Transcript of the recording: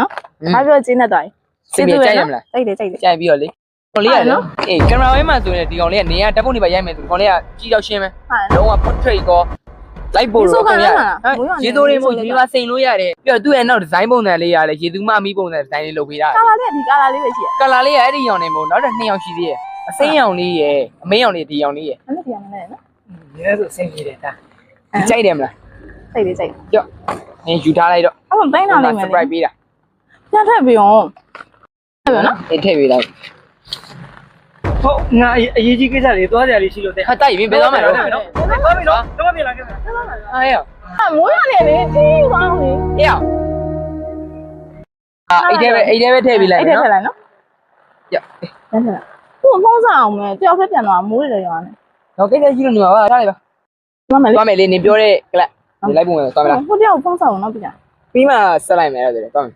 နော်ဘာပြောကျင်းနေတော့စိတ်ပြကြိုက်ရမလား ကြိုက်တယ်ကြိုက်တယ် ကြိုက်ပြီးတော့လေကောင်လေးကလေအေးကင်မရာဝဲမှာဆိုရင်ဒီကောင်လေးကနေရာတက်ဖို့နေပါရိုက်မယ်ဆိုကောင်လေးကကြီးတော့ရှင်းမယ်လုံးဝ portrait ကောလိုက်ပို့တော့ကောင်ရရေသူတွေမို့ဒီမှာစိန်လို့ရတယ်ပြီးတော့သူ့ရဲ့နောက် design ပုံစံလေးရတယ်ရေသူမမီးပုံစံ design လေးလုပ်ပေးတာ ကာလာလေးဒီကာလာလေးပဲရှိရ ကလာလေးကအဲ့ဒီရောင်နေမို့နောက်တစ်2ရောင်ရှိသေးရဲ့အစိမ်းရောင်လေးရဲ့အမင်းရောင်လေးဒီရောင်လေးရဲ့ အဲ့ဒါပြန်နေနော် ရဲဆိုစိတ်ကြီးတယ်ဒါကြိုက်တယ်မလား ကြိုက်တယ်ကြိုက် ကြော့နင်ယူထားလိုက်တော့ အဲ့မပိန်းလာနိုင်မယ် surprise ပေးတာ ပြန်ထည့်ပြီးအောင်အဲ့နော် အေးထည့်ပေးလိုက် ဟုတ်ငါအရေးကြီးကိစ္စတွေသွားကြရလေးရှိလို့တဲ့ ဟာတိုက်ရင်ဘယ်သွားမှာလဲ သွားပြီနော်တော့ပြန်လာခဲ့မယ် အားရ မိုးရနေလေကြီးသွားအောင်လေ အေးရအိတ်ထဲပဲထည့်ပေးလိုက် အဲ့ထည့် နော် ထည့်လိုက်နော် ကြော့ ထည့်ထည့်လိုက်သူ့ဖုံးစားအောင်မယ်တယောက်ဖက်ပြန်သွားမိုးရလေရောင်းနေ တော့ကိစ္စရှိလို့နေပါထားလိုက်ပါ သွားမယ်လေ သွားမယ်လေနင်ပြောတဲ့ကလပ်ဒီလိုက်ပုံမယ်သွားမလား ဟိုတယောက်ဖုံးစားအောင်နော်ပြန် ပြီးမှဆက်လိုက်မယ်အဲ့ဒါတွေသွားမယ်